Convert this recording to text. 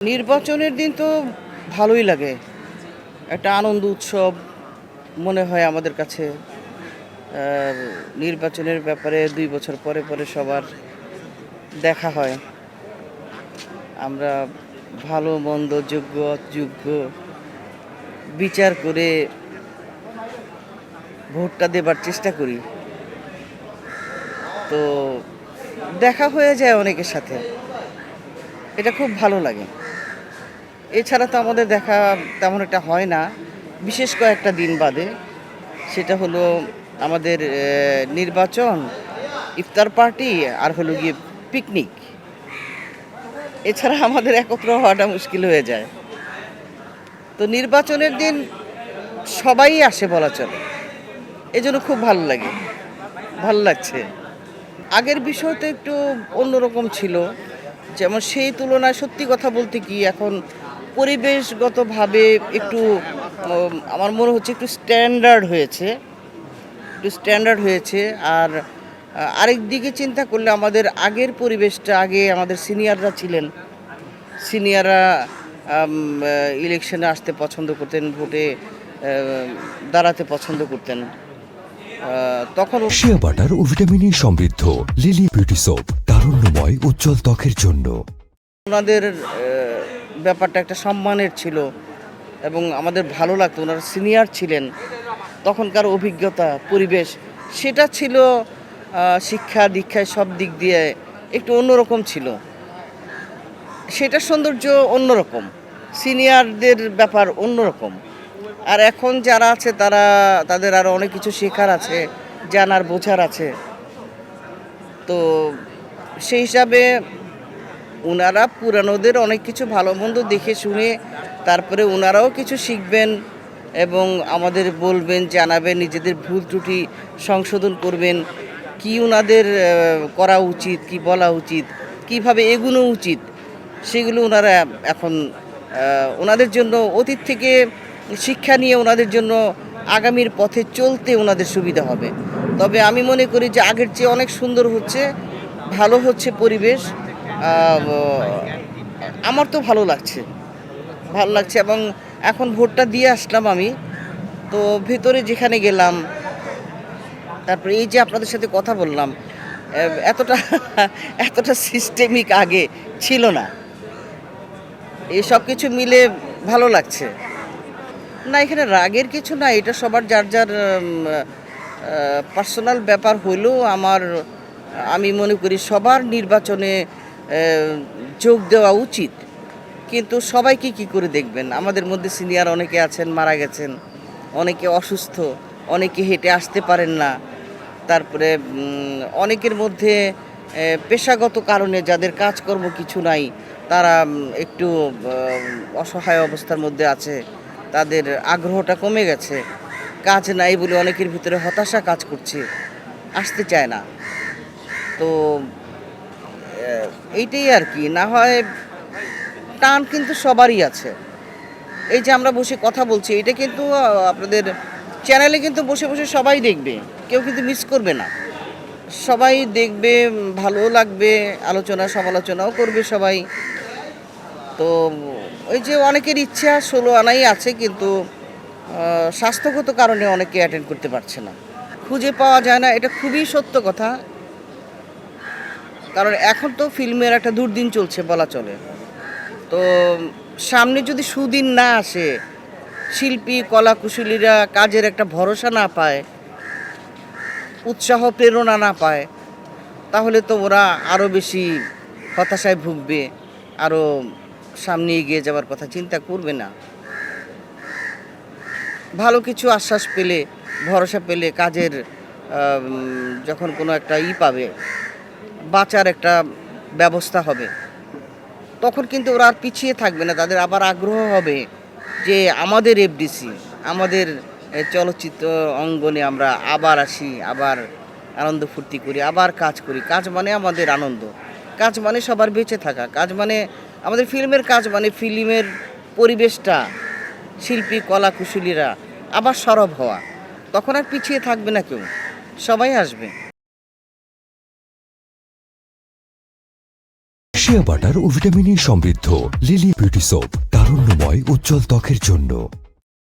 নির্বাচনের দিন তো ভালোই লাগে। একটা আনন্দ উৎসব মনে হয় আমাদের কাছে। আর নির্বাচনের ব্যাপারে ২ বছর পরে, পরে সবার দেখা হয়। আমরা ভালো মন্দ, যোগ্য অযোগ্য বিচার করে ভোটটা দেবার চেষ্টা করি। তো দেখা হয়ে যায় অনেকের সাথে। এটা খুব ভালো লাগে। এছাড়া তো আমাদের দেখা তেমন একটা হয় না। বিশেষ কয়েকটা দিন বাদে। সেটা হলো আমাদের নির্বাচন, ইফতার পার্টি আর হলো গিয়ে পিকনিক। এছাড়া আমাদের একত্র হওয়াটা মুশকিল হয়ে যায়। তো নির্বাচনের দিন সবাই আসে বলা চলে। এজন্য খুব ভালো লাগে। ভালো লাগছে। আগের বিষয় তো একটু অন্যরকম ছিল। যেমন সেই তুলনায় সত্যি কথা বলতে কি এখন পরিবেশগতভাবে একটু আমার মনে হচ্ছে একটু স্ট্যান্ডার্ড হয়েছে। একটু স্ট্যান্ডার্ড হয়েছে। আর আরেক দিকে চিন্তা করলে আমাদের আগের পরিবেশটা আগে আমাদের সিনিয়ররা ছিলেন। সিনিয়ররা ইলেকশনে আসতে পছন্দ করতেন, ভোটে দাঁড়াতে পছন্দ করতেন। তখন শিয়া বাটার ও ভিটামিন ই সমৃদ্ধ লিলি বিউটি সোপ তারুণ্যময় উজ্জ্বল ত্বকের জন্য। ওনাদের ব্যাপারটা একটা সম্মানের ছিল এবং আমাদের ভালো লাগতো। ওনারা সিনিয়র ছিলেন। তখনকার অভিজ্ঞতা, পরিবেশ সেটা ছিল শিক্ষা দীক্ষায় সব দিক দিয়ে একটু অন্যরকম ছিল। সেটার সৌন্দর্য অন্যরকম। সিনিয়রদের ব্যাপার অন্যরকম। আর এখন যারা আছে তাদের আরও অনেক কিছু শেখার আছে, জানার বোঝার আছে। তো সেই হিসাবে উনারা পুরানোদের অনেক কিছু ভালো মন্দ দেখে শুনে তারপরে উনারাও কিছু শিখবেন এবং আমাদের বলবেন, জানাবেন, নিজেদের ভুল ত্রুটি সংশোধন করবেন, কি উনাদের করা উচিত, কি বলা উচিত, কিভাবে এগুনো উচিত, সেগুলো ওনারা এখন ওনাদের জন্য অতীত থেকে শিক্ষা নিয়ে ওনাদের জন্য আগামীর পথে চলতে ওনাদের সুবিধা হবে। তবে আমি মনে করি যে আগের চেয়ে অনেক সুন্দর হচ্ছে, ভালো হচ্ছে পরিবেশ। আমার তো ভালো লাগছে, ভালো লাগছে এবং এখন ভোটটা দিয়ে আসলাম আমি। তো ভেতরে যেখানে গেলাম, তারপরে এই যে আপনাদের সাথে কথা বললাম, এতটা এতটা সিস্টেমিক আগে ছিল না। এই সব কিছু মিলে ভালো লাগছে। না, এখানে রাগের কিছু না। এটা সবার যার যার পার্সোনাল ব্যাপার হইলেও আমি মনে করি সবার নির্বাচনে যোগ দেওয়া উচিত। কিন্তু সবাইকে কি করে দেখবেন? আমাদের মধ্যে সিনিয়র অনেকে আছেন মারা গেছেন, অনেকে অসুস্থ, অনেকে হেঁটে আসতে পারেন না। তারপরে অনেকের মধ্যে পেশাগত কারণে যাদের কাজকর্ম কিছু নাই, তারা একটু অসহায় অবস্থার মধ্যে আছে। তাদের আগ্রহটা কমে গেছে। কাজ নাই বলে অনেকের ভিতরে হতাশা কাজ করছে, আসতে চায় না। তো এইটাই আর কি। না হয় টান কিন্তু সবারই আছে। এই যে আমরা বসে কথা বলছি, এটা কিন্তু আপনাদের চ্যানেলে কিন্তু বসে বসে সবাই দেখবে। কেউ কিন্তু মিস করবে না। সবাই দেখবে, ভালোও লাগবে, আলোচনা সমালোচনাও করবে সবাই। তো ওই যে অনেকের ইচ্ছা ১৬ আনাই আছে, কিন্তু স্বাস্থ্যগত কারণে অনেকে অ্যাটেন্ড করতে পারছে না। খুঁজে পাওয়া যায় না, এটা খুবই সত্য কথা। কারণ এখন তো ফিল্মের একটা দুর্দিন চলছে বলা চলে। তো সামনে যদি সুদিন না আসে, শিল্পী কলাকুশলীরা কাজের একটা ভরসা না পায়, উৎসাহ প্রেরণা না পায়, তাহলে তো ওরা আরও বেশি হতাশায় ভুগবে, আরও সামনে এগিয়ে যাওয়ার কথা চিন্তা করবে না। ভালো কিছু আশ্বাস পেলে, ভরসা পেলে, কাজের যখন কোনো একটা পাবে, বাঁচার একটা ব্যবস্থা হবে, তখন কিন্তু ওরা আর পিছিয়ে থাকবে না। তাদের আবার আগ্রহ হবে যে আমাদের এফডিসি, আমাদের চলচ্চিত্র অঙ্গনে আমরা আবার আসি, আবার আনন্দ ফুর্তি করি, আবার কাজ করি। কাজ মানে আমাদের আনন্দ, কাজ মানে সবার বেঁচে থাকা, কাজ মানে আমাদের ফিল্মের কাজ মানে ফিল্মের পরিবেশটা, শিল্পী কলা কুশলীরা আবার সরব হওয়া। তখন আর পিছিয়ে থাকবে না কেউ, সবাই আসবে। শিয়া বাটার ও ভিটামিন ই সমৃদ্ধ লিলি বিউটি সোপ, তারুণ্যময় উজ্জ্বল ত্বকের জন্য।